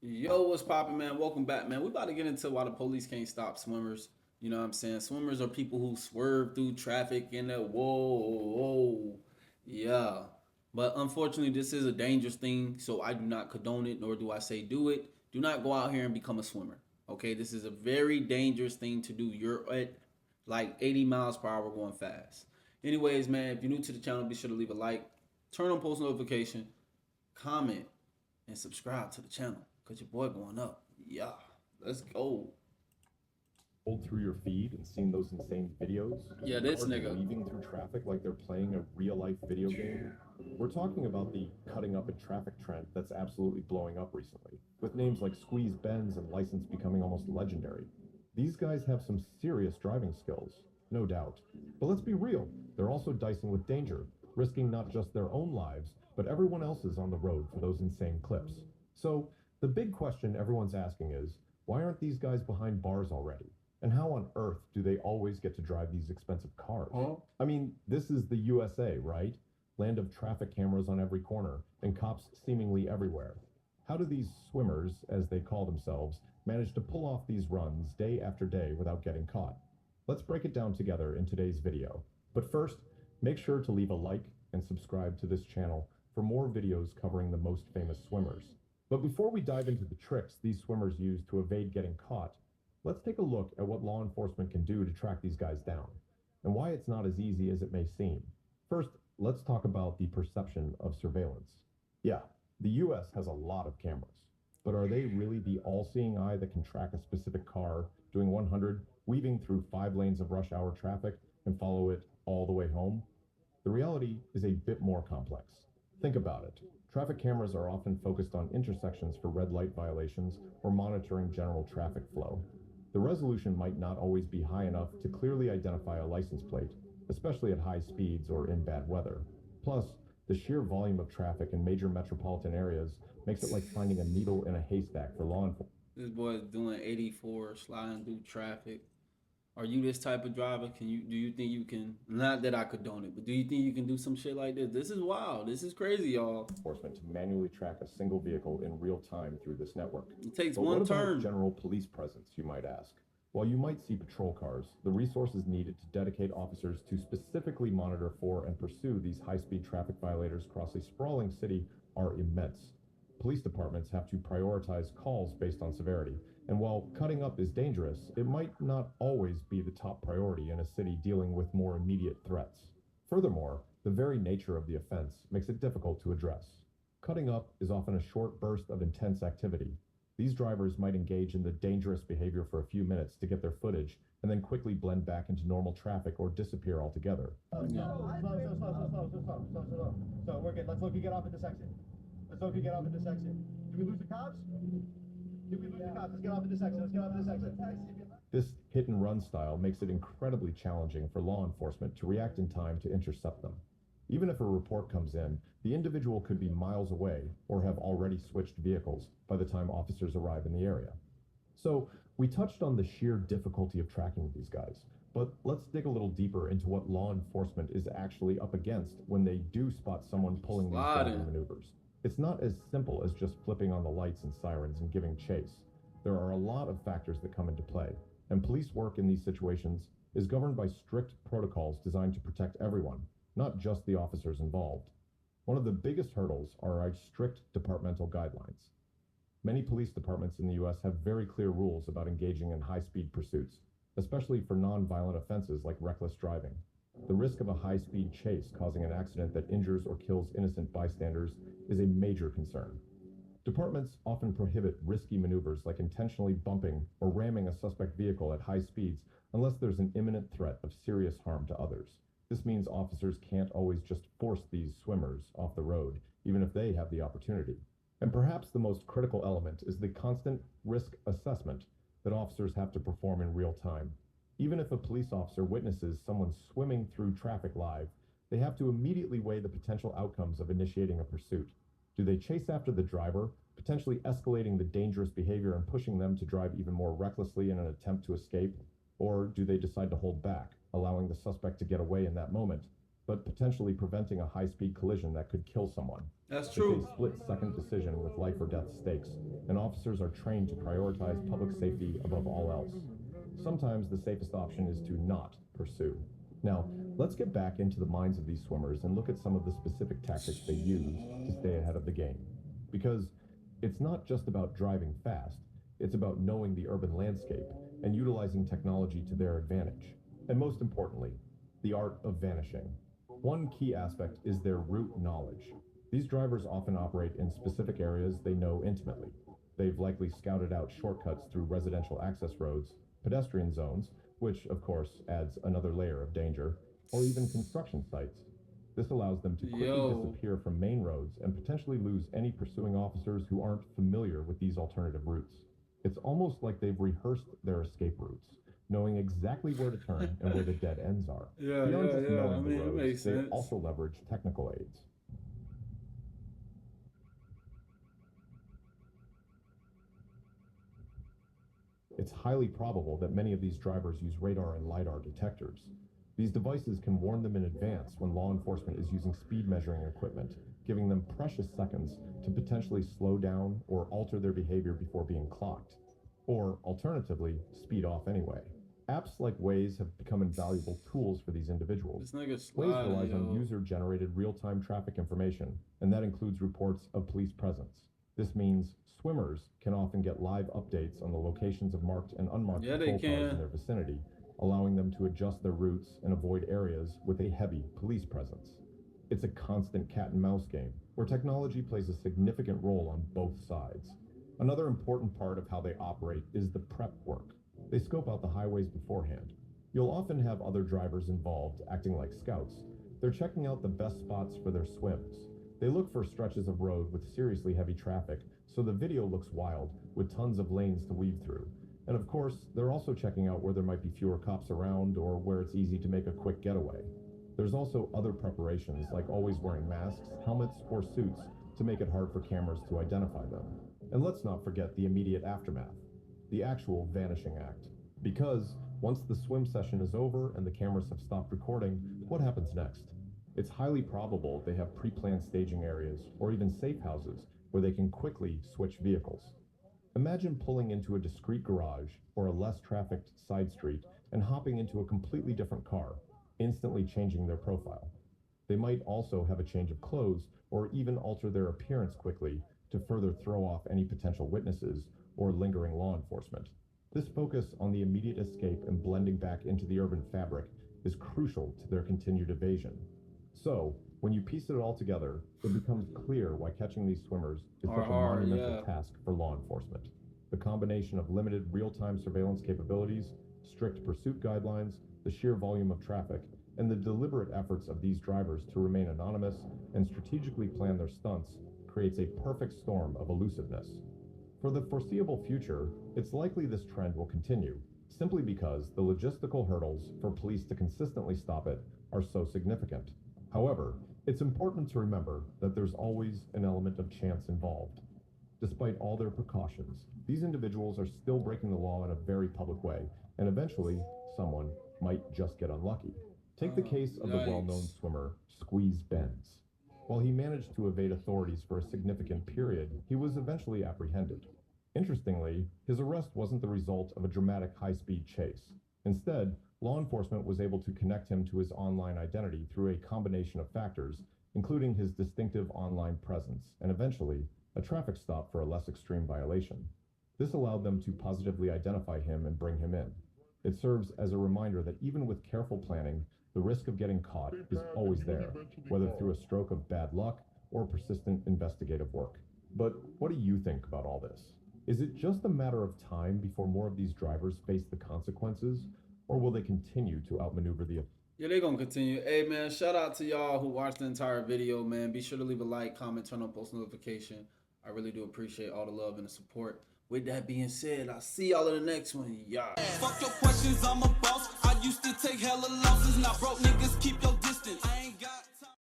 Yo, what's poppin', man? Welcome back, man. We about to get into why the police can't stop swimmers. You know what I'm saying? Swimmers are people who swerve through traffic and whoa. Yeah. But unfortunately, this is a dangerous thing, so I do not condone it, nor do I say do it. Do not go out here and become a swimmer. Okay, this is a very dangerous thing to do. You're at like 80 miles per hour going fast. Anyways, man, if you're new to the channel, be sure to leave a like, turn on post notification, comment, and subscribe to the channel because your boy going up. Yeah, let's go. Scrolled through your feed and seen those insane videos? Yeah, this Cars nigga. weaving through traffic like they're playing a real-life video game? We're talking about the cutting up in traffic trend that's absolutely blowing up recently, with names like Squeeze Benz and License becoming almost legendary. These guys have some serious driving skills, no doubt. But let's be real, they're also dicing with danger, risking not just their own lives, but everyone else's on the road for those insane clips. So, the big question everyone's asking is, why aren't these guys behind bars already? And how on earth do they always get to drive these expensive cars? Huh? I mean, this is the USA, right? Land of traffic cameras on every corner and cops seemingly everywhere. How do these swimmers, as they call themselves, manage to pull off these runs day after day without getting caught? Let's break it down together in today's video. But first, make sure to leave a like and subscribe to this channel for more videos covering the most famous swimmers. But before we dive into the tricks these swimmers use to evade getting caught, let's take a look at what law enforcement can do to track these guys down, and why it's not as easy as it may seem. First, let's talk about the perception of surveillance. Yeah, the US has a lot of cameras, but are they really the all-seeing eye that can track a specific car doing 100, weaving through 5 lanes of rush hour traffic, and follow it all the way home? The reality is a bit more complex. Think about it. Traffic cameras are often focused on intersections for red light violations or monitoring general traffic flow. The resolution might not always be high enough to clearly identify a license plate, especially at high speeds or in bad weather. Plus, the sheer volume of traffic in major metropolitan areas makes it like finding a needle in a haystack for law enforcement. This boy is doing 84, sliding through traffic. Are you this type of driver? Do you think you can, not that I condone it, but do you think you can do some shit like this? This is wild. This is crazy, y'all. Enforcement to manually track a single vehicle in real time through this network. It takes But one what about turn. general police presence, you might ask? While you might see patrol cars, the resources needed to dedicate officers to specifically monitor for and pursue these high-speed traffic violators across a sprawling city are immense. Police departments have to prioritize calls based on severity, and while cutting up is dangerous, it might not always be the top priority in a city dealing with more immediate threats. Furthermore, the very nature of the offense makes it difficult to address. Cutting up is often a short burst of intense activity. These drivers might engage in the dangerous behavior for a few minutes to get their footage and then quickly blend back into normal traffic or disappear altogether. So we're good. Let's look you get off at the section. Let's hope you get off at the section. Did we lose the cops? Did we lose the cops? Let's get off at the section. Let's get off at the section. This hit and run style makes it incredibly challenging for law enforcement to react in time to intercept them. Even if a report comes in, the individual could be miles away or have already switched vehicles by the time officers arrive in the area. So, we touched on the sheer difficulty of tracking these guys, but let's dig a little deeper into what law enforcement is actually up against when they do spot someone pulling these dodgy maneuvers. It's not as simple as just flipping on the lights and sirens and giving chase. There are a lot of factors that come into play, and police work in these situations is governed by strict protocols designed to protect everyone, not just the officers involved. One of the biggest hurdles are our strict departmental guidelines. Many police departments in the US have very clear rules about engaging in high-speed pursuits, especially for non-violent offenses like reckless driving. The risk of a high-speed chase causing an accident that injures or kills innocent bystanders is a major concern. Departments often prohibit risky maneuvers like intentionally bumping or ramming a suspect vehicle at high speeds unless there's an imminent threat of serious harm to others. This means officers can't always just force these swimmers off the road, even if they have the opportunity. And perhaps the most critical element is the constant risk assessment that officers have to perform in real time. Even if a police officer witnesses someone swimming through traffic live, they have to immediately weigh the potential outcomes of initiating a pursuit. Do they chase after the driver, potentially escalating the dangerous behavior and pushing them to drive even more recklessly in an attempt to escape? Or do they decide to hold back, allowing the suspect to get away in that moment, but potentially preventing a high-speed collision that could kill someone. That's true. It's a split-second decision with life or death stakes, and officers are trained to prioritize public safety above all else. Sometimes the safest option is to not pursue. Now, let's get back into the minds of these swimmers and look at some of the specific tactics they use to stay ahead of the game. Because it's not just about driving fast, it's about knowing the urban landscape and utilizing technology to their advantage. And most importantly, the art of vanishing. One key aspect is their route knowledge. These drivers often operate in specific areas they know intimately. They've likely scouted out shortcuts through residential access roads, pedestrian zones, which of course adds another layer of danger, or even construction sites. This allows them to quickly disappear from main roads and potentially lose any pursuing officers who aren't familiar with these alternative routes. It's almost like they've rehearsed their escape routes, knowing exactly where to turn and where the dead ends are. Beyond just knowing the roads, they also leverage technical aids. It's highly probable that many of these drivers use radar and LiDAR detectors. These devices can warn them in advance when law enforcement is using speed measuring equipment, giving them precious seconds to potentially slow down or alter their behavior before being clocked, or alternatively, speed off anyway. Apps like Waze have become invaluable tools for these individuals. Waze relies on user-generated real-time traffic information, and that includes reports of police presence. This means swimmers can often get live updates on the locations of marked and unmarked patrol cars in their vicinity, allowing them to adjust their routes and avoid areas with a heavy police presence. It's a constant cat-and-mouse game, where technology plays a significant role on both sides. Another important part of how they operate is the prep work. They scope out the highways beforehand. You'll often have other drivers involved, acting like scouts. They're checking out the best spots for their swims. They look for stretches of road with seriously heavy traffic, so the video looks wild, with tons of lanes to weave through. And of course, they're also checking out where there might be fewer cops around or where it's easy to make a quick getaway. There's also other preparations, like always wearing masks, helmets, or suits to make it hard for cameras to identify them. And let's not forget the immediate aftermath, the actual vanishing act. Because once the swim session is over and the cameras have stopped recording, what happens next? It's highly probable they have pre-planned staging areas or even safe houses where they can quickly switch vehicles. Imagine pulling into a discreet garage or a less trafficked side street and hopping into a completely different car, instantly changing their profile. They might also have a change of clothes or even alter their appearance quickly to further throw off any potential witnesses or lingering law enforcement. This focus on the immediate escape and blending back into the urban fabric is crucial to their continued evasion. So, when you piece it all together, it becomes clear why catching these swimmers is such a monumental task for law enforcement. The combination of limited real-time surveillance capabilities, strict pursuit guidelines, the sheer volume of traffic, and the deliberate efforts of these drivers to remain anonymous and strategically plan their stunts creates a perfect storm of elusiveness. For the foreseeable future, it's likely this trend will continue, simply because the logistical hurdles for police to consistently stop it are so significant. However, it's important to remember that there's always an element of chance involved. Despite all their precautions, these individuals are still breaking the law in a very public way, and eventually, someone might just get unlucky. Take the case of the well-known swimmer, 𝐂𝐨𝐩𝐲𝐫𝐢𝐠𝐡𝐭. While he managed to evade authorities for a significant period, he was eventually apprehended. Interestingly, his arrest wasn't the result of a dramatic high-speed chase. Instead, law enforcement was able to connect him to his online identity through a combination of factors, including his distinctive online presence, and eventually, a traffic stop for a less extreme violation. This allowed them to positively identify him and bring him in. It serves as a reminder that even with careful planning, the risk of getting caught is always there, whether through a stroke of bad luck or persistent investigative work. But what do you think about all this? Is it just a matter of time before more of these drivers face the consequences, or will they continue to outmaneuver the... Yeah, they're going to continue. Hey, man, shout out to y'all who watched the entire video, man. Be sure to leave a like, comment, turn on post notification. I really do appreciate all the love and the support. With that being said, I'll see y'all in the next one. Yeah. Fuck your questions, I'm a boss. I used to take hella losses. Now broke niggas keep your distance. I ain't got...